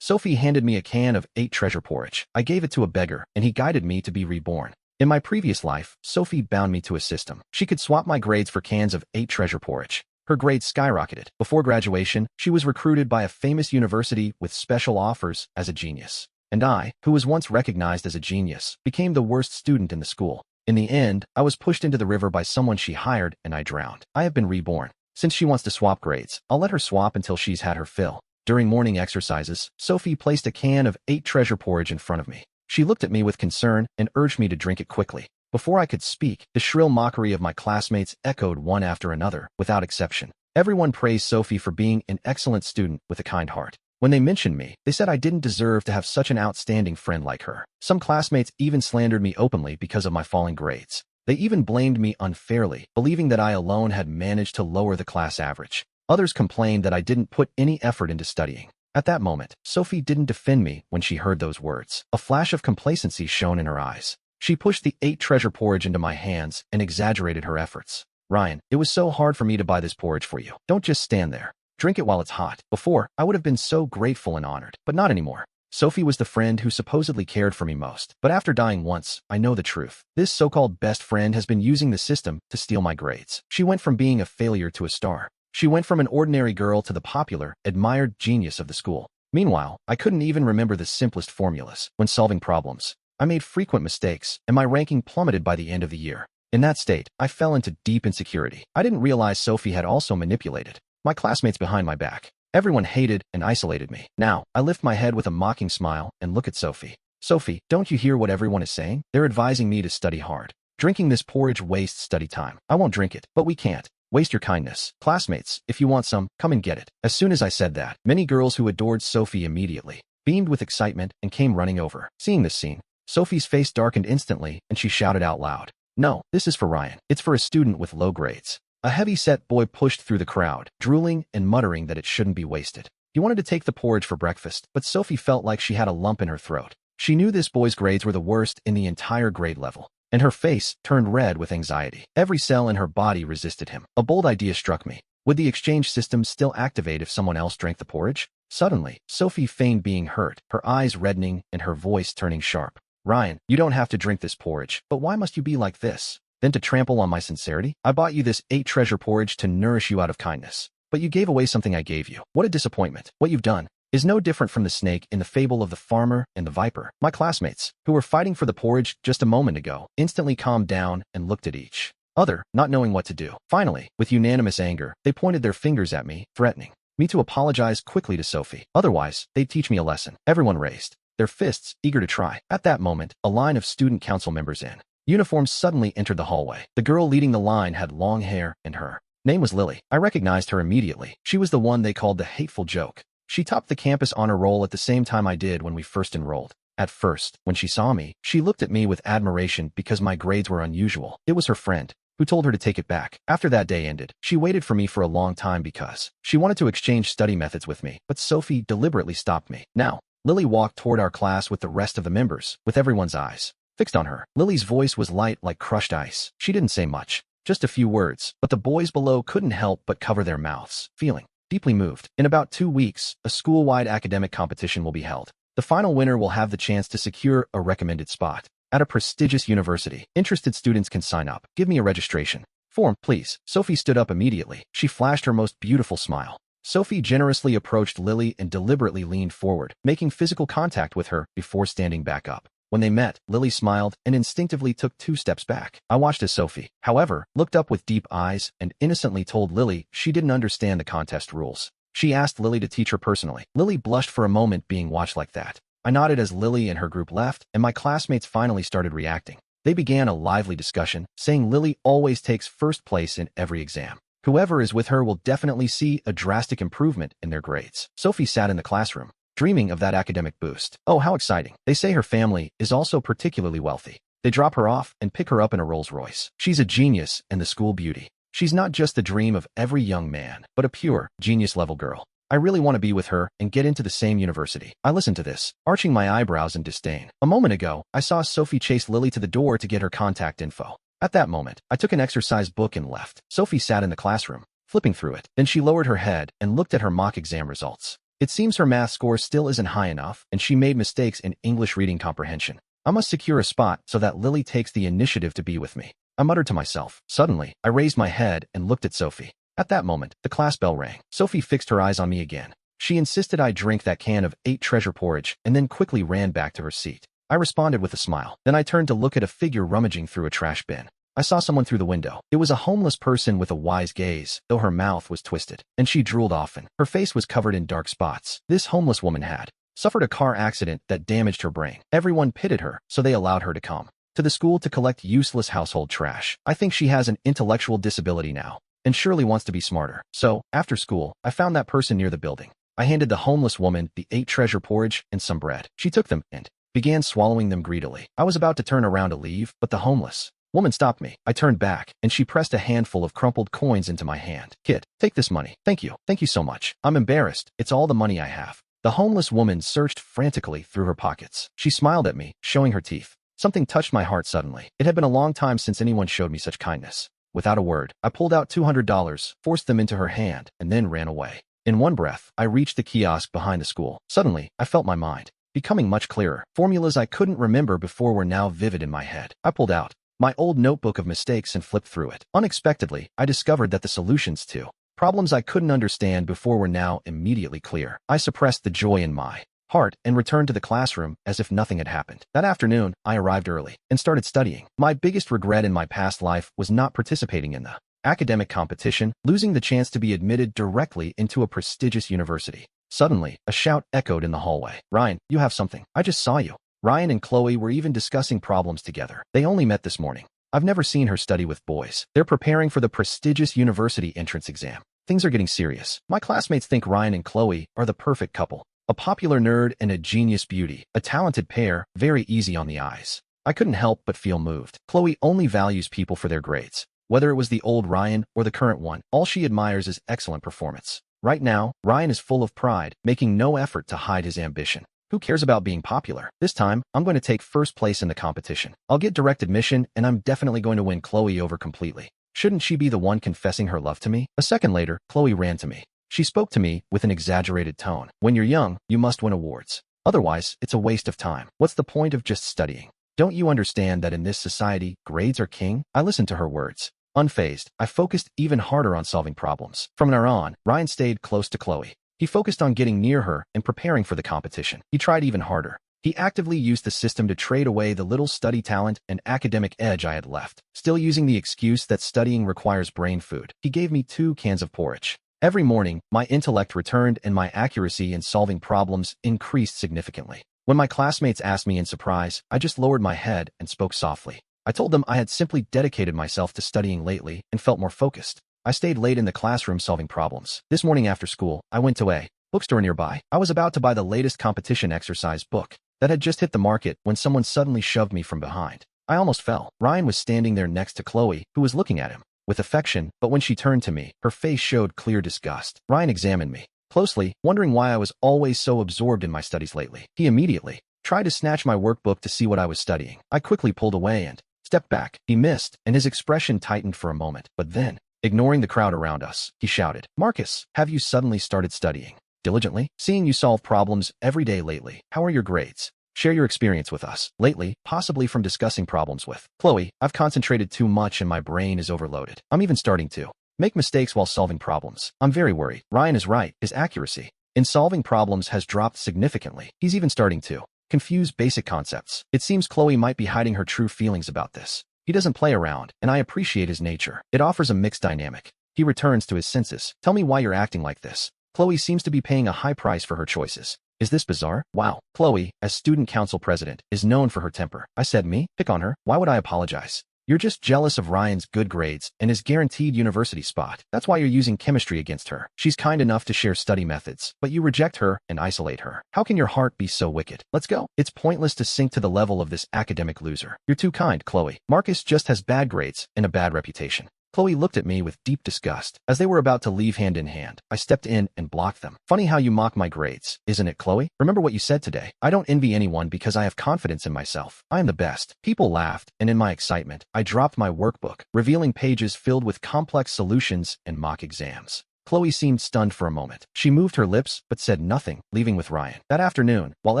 Sophie handed me a can of 8 treasure porridge. I gave it to a beggar, and he guided me to be reborn. In my previous life, Sophie bound me to a system. She could swap my grades for cans of 8 treasure porridge. Her grades skyrocketed. Before graduation, she was recruited by a famous university with special offers as a genius. And I, who was once recognized as a genius, became the worst student in the school. In the end, I was pushed into the river by someone she hired and I drowned. I have been reborn. Since she wants to swap grades, I'll let her swap until she's had her fill. During morning exercises, Sophie placed a can of 8 treasure porridge in front of me. She looked at me with concern and urged me to drink it quickly. Before I could speak, the shrill mockery of my classmates echoed one after another, without exception. Everyone praised Sophie for being an excellent student with a kind heart. When they mentioned me, they said I didn't deserve to have such an outstanding friend like her. Some classmates even slandered me openly because of my falling grades. They even blamed me unfairly, believing that I alone had managed to lower the class average. Others complained that I didn't put any effort into studying. At that moment, Sophie didn't defend me when she heard those words. A flash of complacency shone in her eyes. She pushed the 8 treasure porridge into my hands and exaggerated her efforts. Ryan, it was so hard for me to buy this porridge for you. Don't just stand there. Drink it while it's hot. Before, I would have been so grateful and honored, but not anymore. Sophie was the friend who supposedly cared for me most. But after dying once, I know the truth. This so-called best friend has been using the system to steal my grades. She went from being a failure to a star. She went from an ordinary girl to the popular, admired genius of the school. Meanwhile, I couldn't even remember the simplest formulas when solving problems. I made frequent mistakes, and my ranking plummeted by the end of the year. In that state, I fell into deep insecurity. I didn't realize Sophie had also manipulated my classmates behind my back. Everyone hated and isolated me. Now, I lift my head with a mocking smile and look at Sophie. Sophie, don't you hear what everyone is saying? They're advising me to study hard. Drinking this porridge wastes study time. I won't drink it, but we can't waste your kindness. Classmates, if you want some, come and get it. As soon as I said that, many girls who adored Sophie immediately beamed with excitement and came running over. Seeing this scene, Sophie's face darkened instantly and she shouted out loud, "No, this is for Ryan. It's for a student with low grades." A heavy-set boy pushed through the crowd, drooling and muttering that it shouldn't be wasted. He wanted to take the porridge for breakfast, but Sophie felt like she had a lump in her throat. She knew this boy's grades were the worst in the entire grade level, and her face turned red with anxiety. Every cell in her body resisted him. A bold idea struck me. Would the exchange system still activate if someone else drank the porridge? Suddenly, Sophie feigned being hurt, her eyes reddening and her voice turning sharp. "Ryan, you don't have to drink this porridge, but why must you be like this? Then to trample on my sincerity? I bought you this 8 treasure porridge to nourish you out of kindness. But you gave away something I gave you. What a disappointment. What you've done is no different from the snake in the fable of the farmer and the viper." My classmates, who were fighting for the porridge just a moment ago, instantly calmed down and looked at each other, not knowing what to do. Finally, with unanimous anger, they pointed their fingers at me, threatening me to apologize quickly to Sophie. Otherwise, they'd teach me a lesson. Everyone raised their fists, eager to try. At that moment, a line of student council members in uniforms suddenly entered the hallway. The girl leading the line had long hair, and her name was Lily. I recognized her immediately. She was the one they called the hateful joke. She topped the campus honor roll at the same time I did when we first enrolled. At first, when she saw me, she looked at me with admiration because my grades were unusual. It was her friend who told her to take it back. After that day ended, she waited for me for a long time because she wanted to exchange study methods with me, but Sophie deliberately stopped me. Now, Lily walked toward our class with the rest of the members, with everyone's eyes fixed on her. Lily's voice was light like crushed ice. She didn't say much, just a few words, but the boys below couldn't help but cover their mouths, feeling deeply moved. In about 2 weeks, a school-wide academic competition will be held. The final winner will have the chance to secure a recommended spot at a prestigious university. Interested students can sign up. Give me a registration form, please. Sophie stood up immediately. She flashed her most beautiful smile. Sophie generously approached Lily and deliberately leaned forward, making physical contact with her before standing back up. When they met, Lily smiled and instinctively took 2 steps back. I watched as Sophie, however, looked up with deep eyes and innocently told Lily she didn't understand the contest rules. She asked Lily to teach her personally. Lily blushed for a moment being watched like that. I nodded as Lily and her group left, and my classmates finally started reacting. They began a lively discussion, saying Lily always takes first place in every exam. Whoever is with her will definitely see a drastic improvement in their grades. Sophie sat in the classroom, dreaming of that academic boost. Oh, how exciting. They say her family is also particularly wealthy. They drop her off and pick her up in a Rolls Royce. She's a genius and the school beauty. She's not just the dream of every young man, but a pure, genius-level girl. I really want to be with her and get into the same university. I listened to this, arching my eyebrows in disdain. A moment ago, I saw Sophie chase Lily to the door to get her contact info. At that moment, I took an exercise book and left. Sophie sat in the classroom, flipping through it. Then she lowered her head and looked at her mock exam results. It seems her math score still isn't high enough, and she made mistakes in English reading comprehension. I must secure a spot so that Lily takes the initiative to be with me. I muttered to myself. Suddenly, I raised my head and looked at Sophie. At that moment, the class bell rang. Sophie fixed her eyes on me again. She insisted I drink that can of 8 treasure porridge and then quickly ran back to her seat. I responded with a smile. Then I turned to look at a figure rummaging through a trash bin. I saw someone through the window. It was a homeless person with a wise gaze, though her mouth was twisted, and she drooled often. Her face was covered in dark spots. This homeless woman had suffered a car accident that damaged her brain. Everyone pitied her, so they allowed her to come to the school to collect useless household trash. I think she has an intellectual disability now, and surely wants to be smarter. So, after school, I found that person near the building. I handed the homeless woman the 8 treasure porridge and some bread. She took them and began swallowing them greedily. I was about to turn around to leave, but the homeless woman stopped me. I turned back, and she pressed a handful of crumpled coins into my hand. Kid, take this money. Thank you. Thank you so much. I'm embarrassed. It's all the money I have. The homeless woman searched frantically through her pockets. She smiled at me, showing her teeth. Something touched my heart suddenly. It had been a long time since anyone showed me such kindness. Without a word, I pulled out $200, forced them into her hand, and then ran away. In one breath, I reached the kiosk behind the school. Suddenly, I felt my mind becoming much clearer. Formulas I couldn't remember before were now vivid in my head. I pulled out my old notebook of mistakes and flipped through it. Unexpectedly, I discovered that the solutions to problems I couldn't understand before were now immediately clear. I suppressed the joy in my heart and returned to the classroom as if nothing had happened. That afternoon, I arrived early and started studying. My biggest regret in my past life was not participating in the academic competition, losing the chance to be admitted directly into a prestigious university. Suddenly, a shout echoed in the hallway. Ryan, you have something. I just saw you. Ryan and Chloe were even discussing problems together. They only met this morning. I've never seen her study with boys. They're preparing for the prestigious university entrance exam. Things are getting serious. My classmates think Ryan and Chloe are the perfect couple. A popular nerd and a genius beauty. A talented pair, very easy on the eyes. I couldn't help but feel moved. Chloe only values people for their grades. Whether it was the old Ryan or the current one, all she admires is excellent performance. Right now, Ryan is full of pride, making no effort to hide his ambition. Who cares about being popular? This time, I'm going to take first place in the competition. I'll get direct admission, and I'm definitely going to win Chloe over completely. Shouldn't she be the one confessing her love to me? A second later, Chloe ran to me. She spoke to me with an exaggerated tone. When you're young, you must win awards. Otherwise, it's a waste of time. What's the point of just studying? Don't you understand that in this society, grades are king? I listened to her words. Unfazed, I focused even harder on solving problems. From now on, Ryan stayed close to Chloe. He focused on getting near her and preparing for the competition. He tried even harder. He actively used the system to trade away the little study talent and academic edge I had left. Still using the excuse that studying requires brain food, he gave me 2 cans of porridge. Every morning, my intellect returned and my accuracy in solving problems increased significantly. When my classmates asked me in surprise, I just lowered my head and spoke softly. I told them I had simply dedicated myself to studying lately and felt more focused. I stayed late in the classroom solving problems. This morning after school, I went to a bookstore nearby. I was about to buy the latest competition exercise book that had just hit the market when someone suddenly shoved me from behind. I almost fell. Ryan was standing there next to Chloe, who was looking at him with affection, but when she turned to me, her face showed clear disgust. Ryan examined me closely, wondering why I was always so absorbed in my studies lately. He immediately tried to snatch my workbook to see what I was studying. I quickly pulled away and stepped back. He missed, and his expression tightened for a moment. But then, ignoring the crowd around us, he shouted, Marcus, have you suddenly started studying diligently? Seeing you solve problems every day lately. How are your grades? Share your experience with us. Lately, possibly from discussing problems with Chloe, I've concentrated too much and my brain is overloaded. I'm even starting to make mistakes while solving problems. I'm very worried. Ryan is right. His accuracy in solving problems has dropped significantly. He's even starting to confuse basic concepts. It seems Chloe might be hiding her true feelings about this. He doesn't play around, and I appreciate his nature. It offers a mixed dynamic. He returns to his senses. Tell me why you're acting like this. Chloe seems to be paying a high price for her choices. Is this bizarre? Wow. Chloe, as student council president, is known for her temper. I said me? Pick on her? Why would I apologize? You're just jealous of Ryan's good grades and his guaranteed university spot. That's why you're using chemistry against her. She's kind enough to share study methods, but you reject her and isolate her. How can your heart be so wicked? Let's go. It's pointless to sink to the level of this academic loser. You're too kind, Chloe. Marcus just has bad grades and a bad reputation. Chloe looked at me with deep disgust. As they were about to leave hand in hand, I stepped in and blocked them. Funny how you mock my grades, isn't it, Chloe? Remember what you said today. I don't envy anyone because I have confidence in myself. I am the best. People laughed, and in my excitement, I dropped my workbook, revealing pages filled with complex solutions and mock exams. Chloe seemed stunned for a moment. She moved her lips, but said nothing, leaving with Ryan. That afternoon, while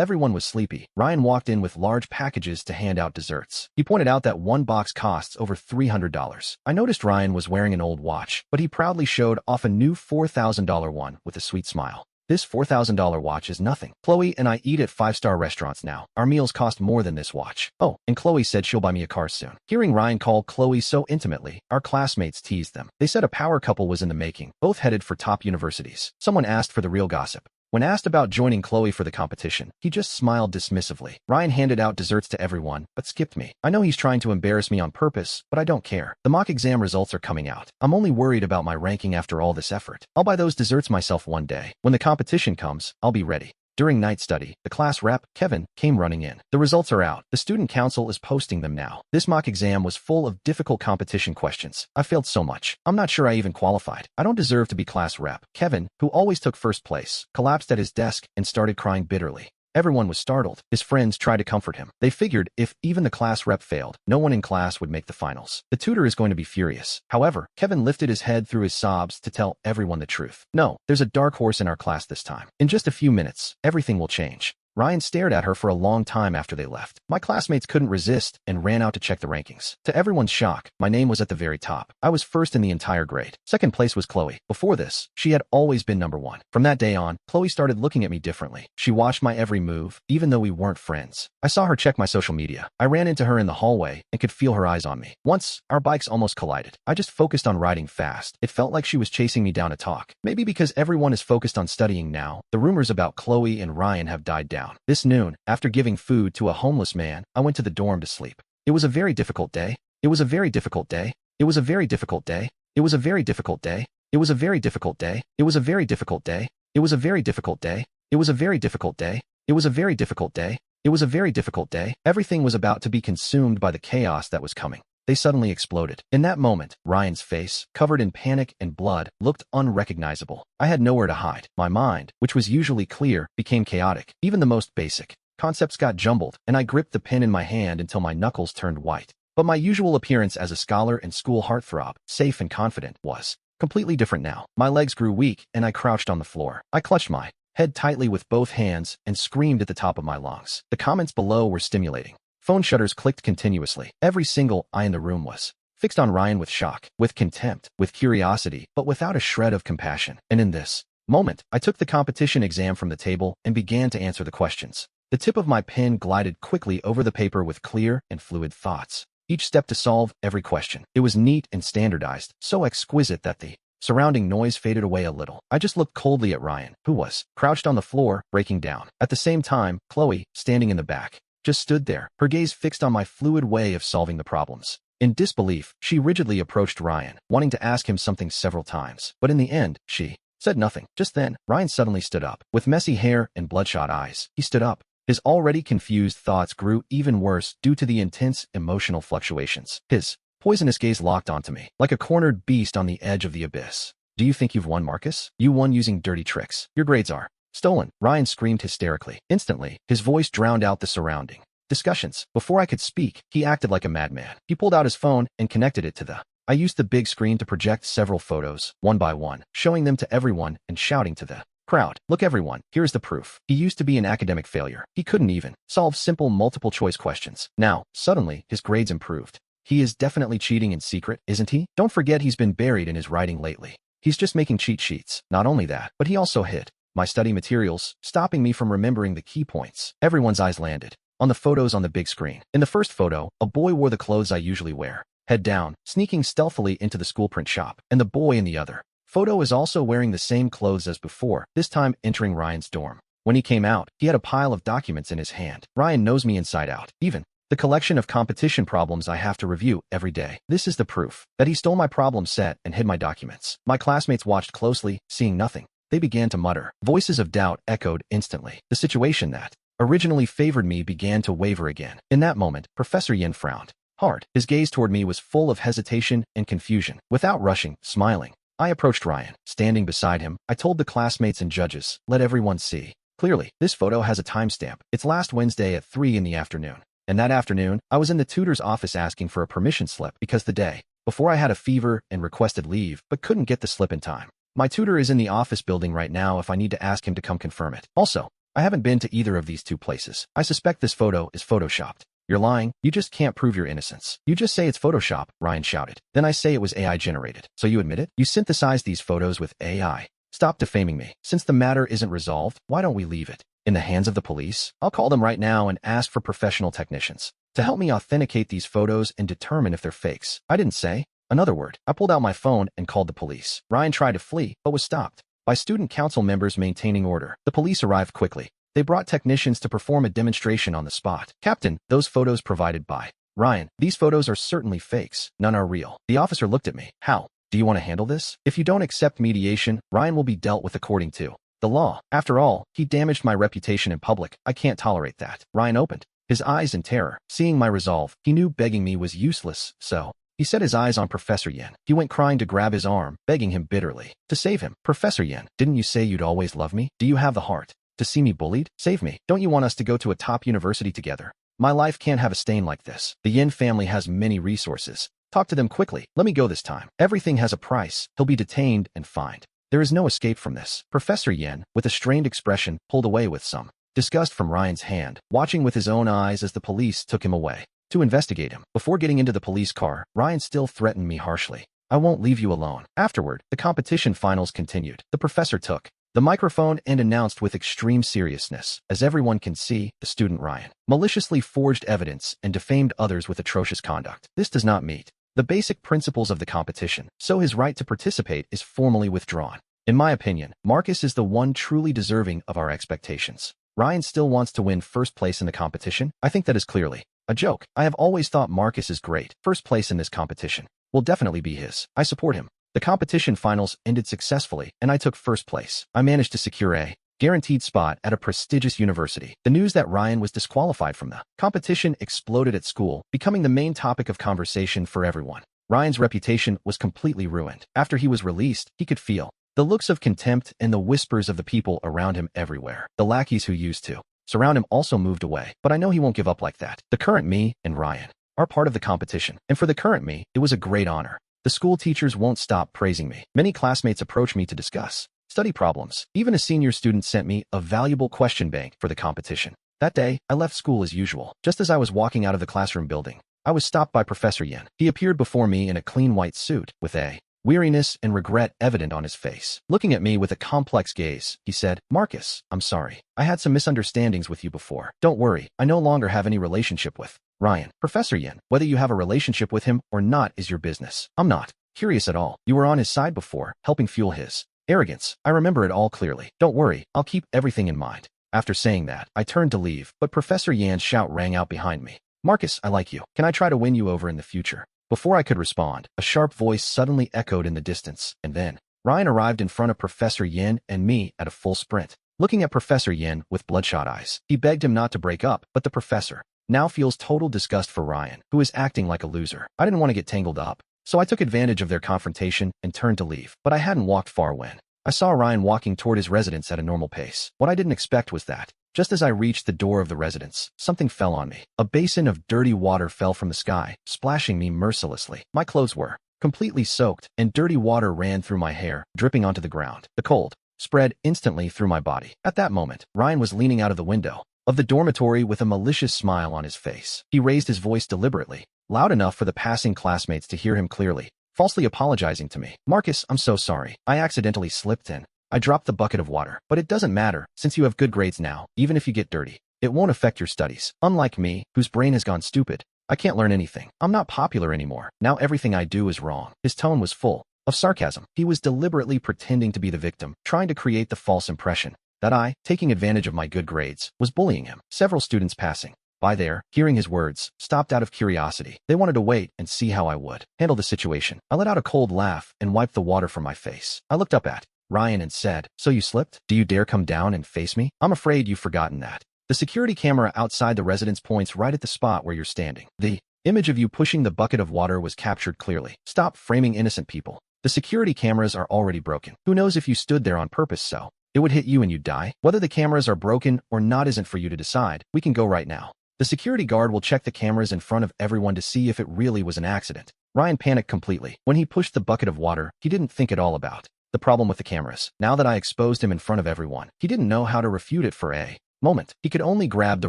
everyone was sleepy, Ryan walked in with large packages to hand out desserts. He pointed out that one box costs over $300. I noticed Ryan was wearing an old watch, but he proudly showed off a new $4,000 one with a sweet smile. This $4,000 watch is nothing. Chloe and I eat at 5-star restaurants now. Our meals cost more than this watch. Oh, and Chloe said she'll buy me a car soon. Hearing Ryan call Chloe so intimately, our classmates teased them. They said a power couple was in the making, both headed for top universities. Someone asked for the real gossip. When asked about joining Chloe for the competition, he just smiled dismissively. Ryan handed out desserts to everyone, but skipped me. I know he's trying to embarrass me on purpose, but I don't care. The mock exam results are coming out. I'm only worried about my ranking after all this effort. I'll buy those desserts myself one day. When the competition comes, I'll be ready. During night study, the class rep, Kevin, came running in. The results are out. The student council is posting them now. This mock exam was full of difficult competition questions. I failed so much. I'm not sure I even qualified. I don't deserve to be class rep. Kevin, who always took first place, collapsed at his desk and started crying bitterly. Everyone was startled. His friends tried to comfort him. They figured if even the class rep failed, no one in class would make the finals. The tutor is going to be furious. However, Kevin lifted his head through his sobs to tell everyone the truth. No, there's a dark horse in our class this time. In just a few minutes, everything will change. Ryan stared at her for a long time after they left. My classmates couldn't resist and ran out to check the rankings. To everyone's shock, my name was at the very top. I was first in the entire grade. Second place was Chloe. Before this, she had always been number one. From that day on, Chloe started looking at me differently. She watched my every move, even though we weren't friends. I saw her check my social media. I ran into her in the hallway and could feel her eyes on me. Once, our bikes almost collided. I just focused on riding fast. It felt like she was chasing me down to talk. Maybe because everyone is focused on studying now, the rumors about Chloe and Ryan have died down. This noon, after giving food to a homeless man, I went to the dorm to sleep. It was a very difficult day. It was a very difficult day. It was a very difficult day. It was a very difficult day. It was a very difficult day. It was a very difficult day. It was a very difficult day. It was a very difficult day. It was a very difficult day. It was a very difficult day. Everything was about to be consumed by the chaos that was coming. They suddenly exploded. In that moment, Ryan's face, covered in panic and blood, looked unrecognizable. I had nowhere to hide. My mind, which was usually clear, became chaotic. Even the most basic concepts got jumbled, and I gripped the pen in my hand until my knuckles turned white. But my usual appearance as a scholar and school heartthrob, safe and confident, was completely different now. My legs grew weak, and I crouched on the floor. I clutched my head tightly with both hands and screamed at the top of my lungs. The comments below were stimulating. Phone shutters clicked continuously. Every single eye in the room was fixed on Ryan with shock, with contempt, with curiosity, but without a shred of compassion. And in this moment, I took the competition exam from the table and began to answer the questions. The tip of my pen glided quickly over the paper with clear and fluid thoughts. Each step to solve every question. It was neat and standardized, so exquisite that the surrounding noise faded away a little. I just looked coldly at Ryan, who was crouched on the floor, breaking down. At the same time, Chloe, standing in the back, just stood there, her gaze fixed on my fluid way of solving the problems. In disbelief, she rigidly approached Ryan, wanting to ask him something several times. But in the end, she said nothing. Just then, Ryan suddenly stood up. With messy hair and bloodshot eyes, he stood up. His already confused thoughts grew even worse due to the intense emotional fluctuations. His poisonous gaze locked onto me, like a cornered beast on the edge of the abyss. Do you think you've won, Marcus? You won using dirty tricks. Your grades are stolen, Ryan screamed hysterically. Instantly, his voice drowned out the surrounding discussions. Before I could speak, he acted like a madman. He pulled out his phone and connected it to the I used the big screen to project several photos, one by one, showing them to everyone and shouting to the crowd, look everyone, here's the proof. He used to be an academic failure. He couldn't even solve simple multiple choice questions. Now, suddenly, his grades improved. He is definitely cheating in secret, isn't he? Don't forget he's been buried in his writing lately. He's just making cheat sheets. Not only that, but he also hid my study materials, stopping me from remembering the key points. Everyone's eyes landed on the photos on the big screen. In the first photo, a boy wore the clothes I usually wear, head down, sneaking stealthily into the school print shop, and the boy in the other photo is also wearing the same clothes as before, this time entering Ryan's dorm. When he came out, he had a pile of documents in his hand. Ryan knows me inside out, even the collection of competition problems I have to review every day. This is the proof that he stole my problem set and hid my documents. My classmates watched closely, seeing nothing. They began to mutter. Voices of doubt echoed instantly. The situation that originally favored me began to waver again. In that moment, Professor Yin frowned hard. His gaze toward me was full of hesitation and confusion. Without rushing, smiling, I approached Ryan. Standing beside him, I told the classmates and judges, let everyone see. Clearly, this photo has a timestamp. It's last Wednesday at 3 in the afternoon. And that afternoon, I was in the tutor's office asking for a permission slip because the day before I had a fever and requested leave, but couldn't get the slip in time. My tutor is in the office building right now if I need to ask him to come confirm it. Also, I haven't been to either of these two places. I suspect this photo is photoshopped. You're lying. You just can't prove your innocence. You just say it's Photoshop, Ryan shouted. Then I say it was AI generated. So you admit it? You synthesized these photos with AI. Stop defaming me. Since the matter isn't resolved, why don't we leave it in the hands of the police? I'll call them right now and ask for professional technicians to help me authenticate these photos and determine if they're fakes. I didn't say another word. I pulled out my phone and called the police. Ryan tried to flee, but was stopped by student council members maintaining order. The police arrived quickly. They brought technicians to perform a demonstration on the spot. Captain, those photos provided by Ryan, these photos are certainly fakes. None are real. The officer looked at me. How? Do you want to handle this? If you don't accept mediation, Ryan will be dealt with according to the law. After all, he damaged my reputation in public. I can't tolerate that. Ryan opened his eyes in terror. Seeing my resolve, he knew begging me was useless, so he set his eyes on Professor Yen. He went crying to grab his arm, begging him bitterly to save him. Professor Yen, didn't you say you'd always love me? Do you have the heart to see me bullied? Save me. Don't you want us to go to a top university together? My life can't have a stain like this. The Yen family has many resources. Talk to them quickly. Let me go this time. Everything has a price. He'll be detained and fined. There is no escape from this. Professor Yen, with a strained expression, pulled away with some disgust from Ryan's hand, watching with his own eyes as the police took him away to investigate him. Before getting into the police car, Ryan still threatened me harshly. I won't leave you alone. Afterward, the competition finals continued. The professor took the microphone and announced with extreme seriousness, as everyone can see, the student Ryan maliciously forged evidence and defamed others with atrocious conduct. This does not meet the basic principles of the competition, so his right to participate is formally withdrawn. In my opinion, Marcus is the one truly deserving of our expectations. Ryan still wants to win first place in the competition. I think that is clearly a joke. I have always thought Marcus is great. First place in this competition will definitely be his. I support him. The competition finals ended successfully, and I took first place. I managed to secure a guaranteed spot at a prestigious university. The news that Ryan was disqualified from the competition exploded at school, becoming the main topic of conversation for everyone. Ryan's reputation was completely ruined. After he was released, he could feel the looks of contempt and the whispers of the people around him everywhere. The lackeys who used to surround him also moved away, but I know he won't give up like that. The current me and Ryan are part of the competition, and for the current me, it was a great honor. The school teachers won't stop praising me. Many classmates approach me to discuss study problems. Even a senior student sent me a valuable question bank for the competition. That day, I left school as usual. Just as I was walking out of the classroom building, I was stopped by Professor Yen. He appeared before me in a clean white suit, with a weariness and regret evident on his face. Looking at me with a complex gaze, he said, Marcus, I'm sorry. I had some misunderstandings with you before. Don't worry, I no longer have any relationship with Ryan. Professor Yen, whether you have a relationship with him or not is your business. I'm not curious at all. You were on his side before, helping fuel his arrogance. I remember it all clearly. Don't worry, I'll keep everything in mind. After saying that, I turned to leave, but Professor Yan's shout rang out behind me. Marcus, I like you. Can I try to win you over in the future? Before I could respond, a sharp voice suddenly echoed in the distance, and then Ryan arrived in front of Professor Yen and me at a full sprint. Looking at Professor Yen with bloodshot eyes, he begged him not to break up, but the professor now feels total disgust for Ryan, who is acting like a loser. I didn't want to get tangled up, so I took advantage of their confrontation and turned to leave. But I hadn't walked far when I saw Ryan walking toward his residence at a normal pace. What I didn't expect was that, just as I reached the door of the residence, something fell on me. A basin of dirty water fell from the sky, splashing me mercilessly. My clothes were completely soaked, and dirty water ran through my hair, dripping onto the ground. The cold spread instantly through my body. At that moment, Ryan was leaning out of the window of the dormitory with a malicious smile on his face. He raised his voice deliberately, loud enough for the passing classmates to hear him clearly, falsely apologizing to me. Marcus, I'm so sorry. I accidentally slipped in. I dropped the bucket of water, but it doesn't matter, since you have good grades now. Even if you get dirty, it won't affect your studies. Unlike me, whose brain has gone stupid, I can't learn anything. I'm not popular anymore. Now everything I do is wrong. His tone was full of sarcasm. He was deliberately pretending to be the victim, trying to create the false impression that I, taking advantage of my good grades, was bullying him. Several students passing by there, hearing his words, stopped out of curiosity. They wanted to wait and see how I would handle the situation. I let out a cold laugh and wiped the water from my face. I looked up at Ryan and said, So you slipped? Do you dare come down and face me? I'm afraid you've forgotten that. The security camera outside the residence points right at the spot where you're standing. The image of you pushing the bucket of water was captured clearly. Stop framing innocent people. The security cameras are already broken. Who knows if you stood there on purpose so it would hit you and you'd die? Whether the cameras are broken or not isn't for you to decide. We can go right now. The security guard will check the cameras in front of everyone to see if it really was an accident. Ryan panicked completely. When he pushed the bucket of water, he didn't think at all about The problem with the cameras. Now that I exposed him in front of everyone, he didn't know how to refute it for a moment. He could only grab the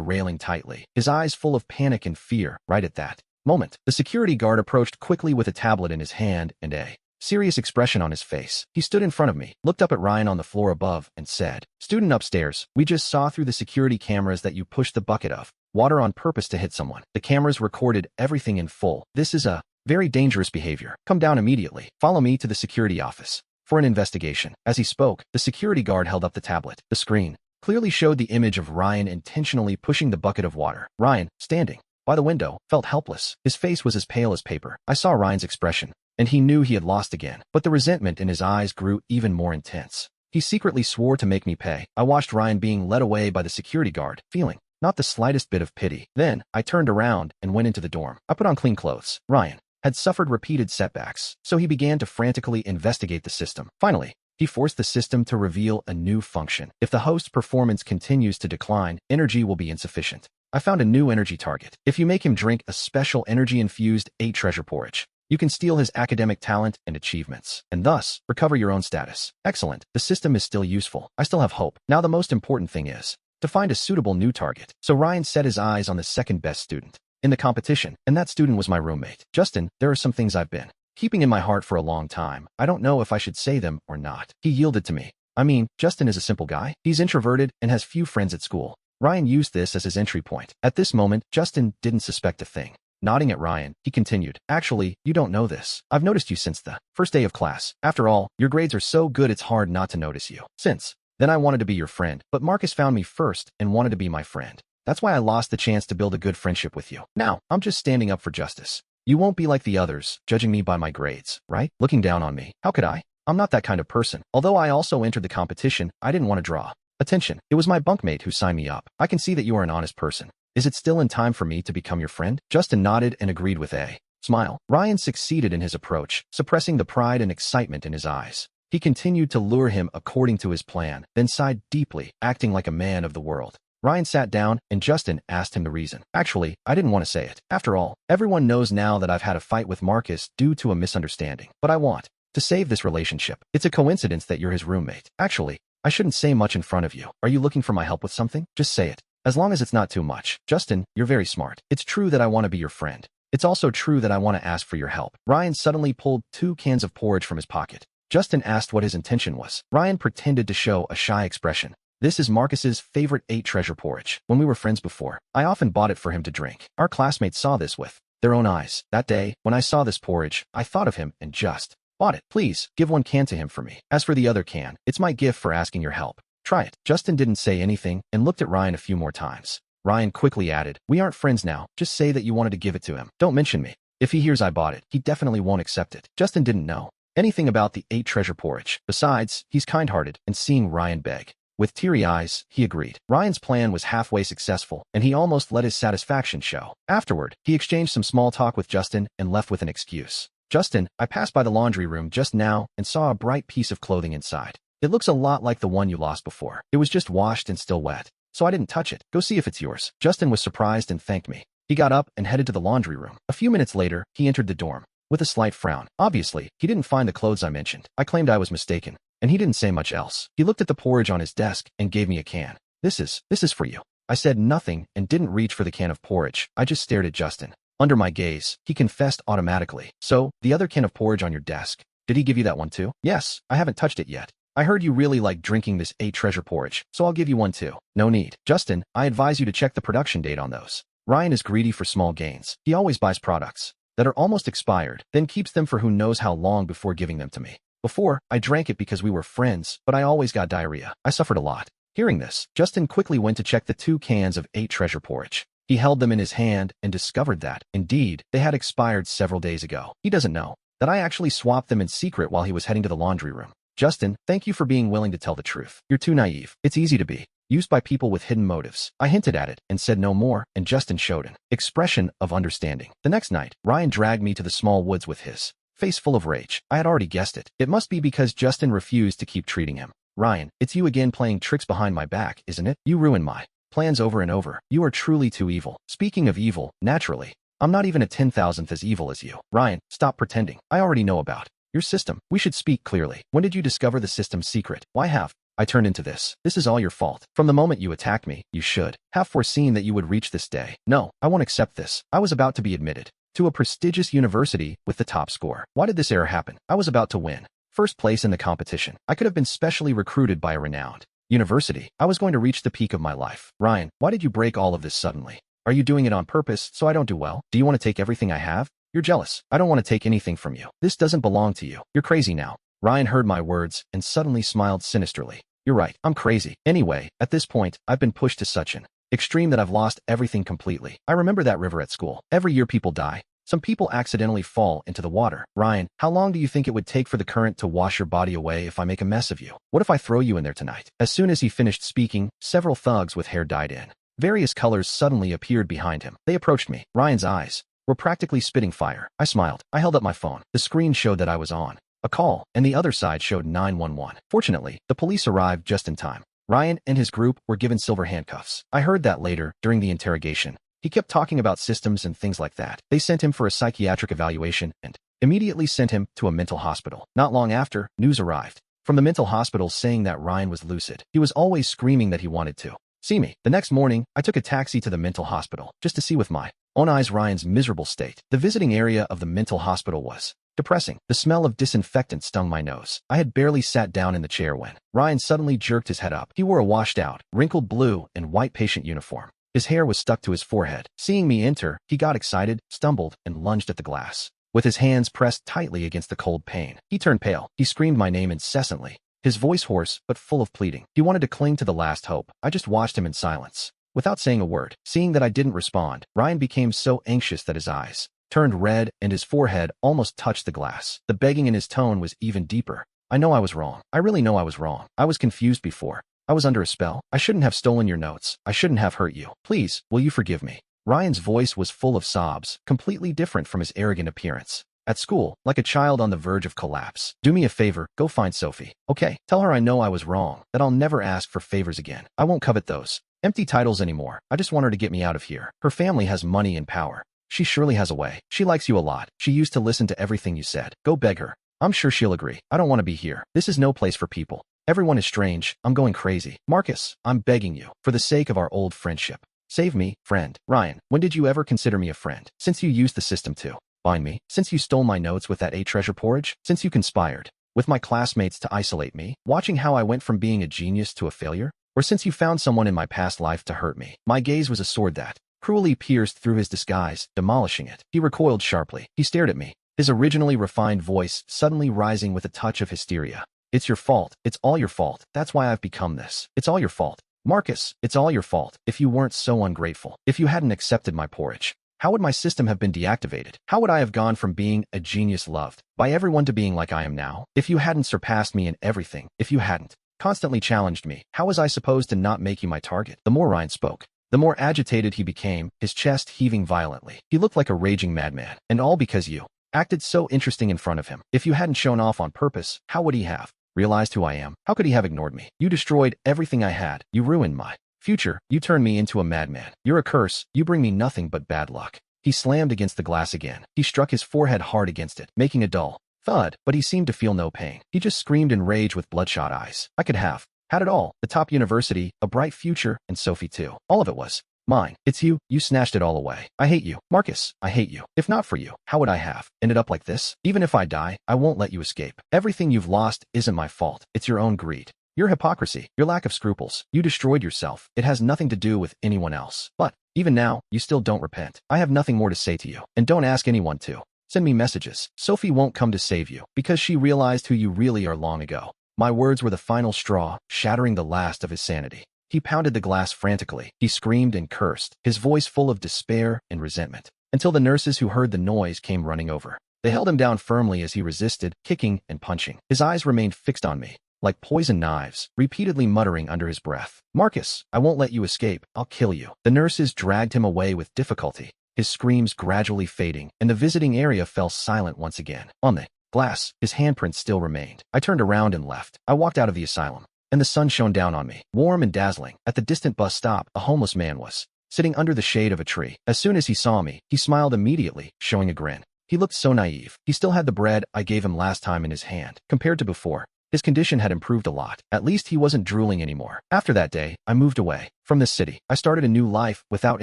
railing tightly, his eyes full of panic and fear. Right at that moment, the security guard approached quickly with a tablet in his hand and a serious expression on his face. He stood in front of me, looked up at Ryan on the floor above, and said, "Student upstairs, we just saw through the security cameras that you pushed the bucket of water on purpose to hit someone. The cameras recorded everything in full. This is a very dangerous behavior. Come down immediately. Follow me to the security office for an investigation." As he spoke, the security guard held up the tablet. The screen clearly showed the image of Ryan intentionally pushing the bucket of water. Ryan, standing by the window, felt helpless. His face was as pale as paper. I saw Ryan's expression, and he knew he had lost again, but the resentment in his eyes grew even more intense. He secretly swore to make me pay. I watched Ryan being led away by the security guard, feeling not the slightest bit of pity. Then, I turned around and went into the dorm. I put on clean clothes. Ryan had suffered repeated setbacks, so he began to frantically investigate the system. Finally, he forced the system to reveal a new function. If the host's performance continues to decline, energy will be insufficient. I found a new energy target. If you make him drink a special energy-infused 8 treasure porridge, you can steal his academic talent and achievements, and thus recover your own status. Excellent. The system is still useful. I still have hope. Now the most important thing is to find a suitable new target. So Ryan set his eyes on the second best student in the competition, and that student was my roommate. Justin, there are some things I've been keeping in my heart for a long time. I don't know if I should say them or not. He yielded to me. I mean, Justin is a simple guy. He's introverted and has few friends at school. Ryan used this as his entry point. At this moment, Justin didn't suspect a thing. Nodding at Ryan, he continued, "Actually, you don't know this. I've noticed you since the first day of class. After all, your grades are so good it's hard not to notice you. Since then I wanted to be your friend, but Marcus found me first and wanted to be my friend. That's why I lost the chance to build a good friendship with you. Now, I'm just standing up for justice. You won't be like the others, judging me by my grades, right? Looking down on me. How could I? I'm not that kind of person. Although I also entered the competition, I didn't want to draw attention. It was my bunkmate who signed me up. I can see that you are an honest person. Is it still in time for me to become your friend?" Justin nodded and agreed with a smile. Ryan succeeded in his approach, suppressing the pride and excitement in his eyes. He continued to lure him according to his plan, then sighed deeply, acting like a man of the world. Ryan sat down, and Justin asked him the reason. "Actually, I didn't want to say it. After all, everyone knows now that I've had a fight with Marcus due to a misunderstanding. But I want to save this relationship. It's a coincidence that you're his roommate. Actually, I shouldn't say much in front of you. Are you looking for my help with something? Just say it. As long as it's not too much. Justin, you're very smart. It's true that I want to be your friend. It's also true that I want to ask for your help." Ryan suddenly pulled 2 cans of porridge from his pocket. Justin asked what his intention was. Ryan pretended to show a shy expression. "This is Marcus's favorite 8 treasure porridge. When we were friends before, I often bought it for him to drink. Our classmates saw this with their own eyes. That day, when I saw this porridge, I thought of him and just bought it. Please, give 1 can to him for me. As for the other can, it's my gift for asking your help. Try it." Justin didn't say anything and looked at Ryan a few more times. Ryan quickly added, "We aren't friends now. Just say that you wanted to give it to him. Don't mention me. If he hears I bought it, he definitely won't accept it." Justin didn't know anything about the 8 treasure porridge. Besides, he's kind-hearted, and seeing Ryan beg with teary eyes, he agreed. Ryan's plan was halfway successful, and he almost let his satisfaction show. Afterward, he exchanged some small talk with Justin and left with an excuse. "Justin, I passed by the laundry room just now and saw a bright piece of clothing inside. It looks a lot like the one you lost before. It was just washed and still wet, so I didn't touch it. Go see if it's yours." Justin was surprised and thanked me. He got up and headed to the laundry room. A few minutes later, he entered the dorm with a slight frown. Obviously, he didn't find the clothes I mentioned. I claimed I was mistaken, and he didn't say much else. He looked at the porridge on his desk and gave me a can. This is for you." I said nothing and didn't reach for the can of porridge. I just stared at Justin. Under my gaze, he confessed automatically. "So, the other can of porridge on your desk, did he give you that one too?" "Yes, I haven't touched it yet. I heard you really like drinking this 8 treasure porridge, so I'll give you one too." "No need. Justin, I advise you to check the production date on those." Ryan is greedy for small gains. He always buys products that are almost expired, then keeps them for who knows how long before giving them to me. Before, I drank it because we were friends, but I always got diarrhea. I suffered a lot. Hearing this, Justin quickly went to check the 2 cans of 8 treasure porridge. He held them in his hand and discovered that, indeed, they had expired several days ago. He doesn't know that I actually swapped them in secret while he was heading to the laundry room. "Justin, thank you for being willing to tell the truth. You're too naive. It's easy to be used by people with hidden motives." I hinted at it and said no more, and Justin showed an expression of understanding. The next night, Ryan dragged me to the small woods with his face full of rage. I had already guessed it. It must be because Justin refused to keep treating him. "Ryan, it's you again playing tricks behind my back, isn't it? You ruin my plans over and over. You are truly too evil." "Speaking of evil, naturally, I'm not even a 10,000th as evil as you." "Ryan, stop pretending. I already know about Your system. We should speak clearly. When did you discover the system's secret? Why have I turned into this? This is all your fault. From the moment you attacked me, you should have foreseen that you would reach this day. No, I won't accept this. I was about to be admitted to a prestigious university with the top score. Why did this error happen? I was about to win first place in the competition. I could have been specially recruited by a renowned university. I was going to reach the peak of my life. Ryan, why did you break all of this suddenly? Are you doing it on purpose so I don't do well? Do you want to take everything I have? You're jealous. I don't want to take anything from you. This doesn't belong to you. You're crazy now. Ryan heard my words and suddenly smiled sinisterly. You're right. I'm crazy. Anyway, at this point, I've been pushed to such an extreme that I've lost everything completely. I remember that river at school. Every year people die. Some people accidentally fall into the water. Ryan, how long do you think it would take for the current to wash your body away if I make a mess of you? What if I throw you in there tonight? As soon as he finished speaking, several thugs with hair dyed in various colors suddenly appeared behind him. They approached me. Ryan's eyes were practically spitting fire. I smiled. I held up my phone. The screen showed that I was on a call, and the other side showed 911. Fortunately, the police arrived just in time. Ryan and his group were given silver handcuffs. I heard that later, during the interrogation. He kept talking about systems and things like that. They sent him for a psychiatric evaluation and immediately sent him to a mental hospital. Not long after, news arrived from the mental hospital saying that Ryan was lucid. He was always screaming that he wanted to see me. The next morning, I took a taxi to the mental hospital just to see with my own eyes Ryan's miserable state. The visiting area of the mental hospital was depressing. The smell of disinfectant stung my nose. I had barely sat down in the chair when Ryan suddenly jerked his head up. He wore a washed-out, wrinkled blue and white patient uniform. His hair was stuck to his forehead. Seeing me enter, he got excited, stumbled, and lunged at the glass. With his hands pressed tightly against the cold pane, he turned pale. He screamed my name incessantly, his voice hoarse but full of pleading. He wanted to cling to the last hope. I just watched him in silence, without saying a word. Seeing that I didn't respond, Ryan became so anxious that his eyes turned red and his forehead almost touched the glass. The begging in his tone was even deeper. I know I was wrong. I really know I was wrong. I was confused before. I was under a spell. I shouldn't have stolen your notes. I shouldn't have hurt you. Please, will you forgive me? Ryan's voice was full of sobs, completely different from his arrogant appearance. At school, like a child on the verge of collapse. Do me a favor, go find Sophie. Okay, tell her I know I was wrong, that I'll never ask for favors again. I won't covet those empty titles anymore. I just want her to get me out of here. Her family has money and power. She surely has a way. She likes you a lot. She used to listen to everything you said. Go beg her. I'm sure she'll agree. I don't want to be here. This is no place for people. Everyone is strange. I'm going crazy. Marcus, I'm begging you, for the sake of our old friendship. Save me, friend. Ryan, when did you ever consider me a friend? Since you used the system to bind me? Since you stole my notes with that 8 treasure porridge? Since you conspired with my classmates to isolate me, watching how I went from being a genius to a failure? Or since you found someone in my past life to hurt me? My gaze was a sword that cruelly pierced through his disguise, demolishing it. He recoiled sharply. He stared at me, his originally refined voice suddenly rising with a touch of hysteria. It's your fault. It's all your fault. That's why I've become this. It's all your fault. Marcus, it's all your fault. If you weren't so ungrateful, if you hadn't accepted my porridge, how would my system have been deactivated? How would I have gone from being a genius loved by everyone to being like I am now? If you hadn't surpassed me in everything, if you hadn't constantly challenged me, how was I supposed to not make you my target? The more Ryan spoke, the more agitated he became, his chest heaving violently. He looked like a raging madman, and all because you acted so interesting in front of him. If you hadn't shown off on purpose, how would he have realized who I am? How could he have ignored me? You destroyed everything I had. You ruined my future. You turned me into a madman. You're a curse. You bring me nothing but bad luck. He slammed against the glass again. He struck his forehead hard against it, making a dull thud, but he seemed to feel no pain. He just screamed in rage with bloodshot eyes. I could have had it all. The top university, a bright future, and Sophie too. All of it was mine. It's you. You snatched it all away. I hate you. Marcus, I hate you. If not for you, how would I have ended up like this? Even if I die, I won't let you escape. Everything you've lost isn't my fault. It's your own greed. Your hypocrisy. Your lack of scruples. You destroyed yourself. It has nothing to do with anyone else. But even now, you still don't repent. I have nothing more to say to you. And don't ask anyone to send me messages. Sophie won't come to save you because she realized who you really are long ago. My words were the final straw, shattering the last of his sanity. He pounded the glass frantically. He screamed and cursed, his voice full of despair and resentment, until the nurses who heard the noise came running over. They held him down firmly as he resisted, kicking and punching. His eyes remained fixed on me, like poisoned knives, repeatedly muttering under his breath, "Marcus, I won't let you escape. I'll kill you." The nurses dragged him away with difficulty, his screams gradually fading, and the visiting area fell silent once again. On the glass, his handprint still remained. I turned around and left. I walked out of the asylum, and the sun shone down on me, warm and dazzling. At the distant bus stop, a homeless man was sitting under the shade of a tree. As soon as he saw me, he smiled immediately, showing a grin. He looked so naive. He still had the bread I gave him last time in his hand. Compared to before, his condition had improved a lot. At least he wasn't drooling anymore. After that day, I moved away from this city. I started a new life without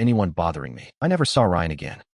anyone bothering me. I never saw Ryan again.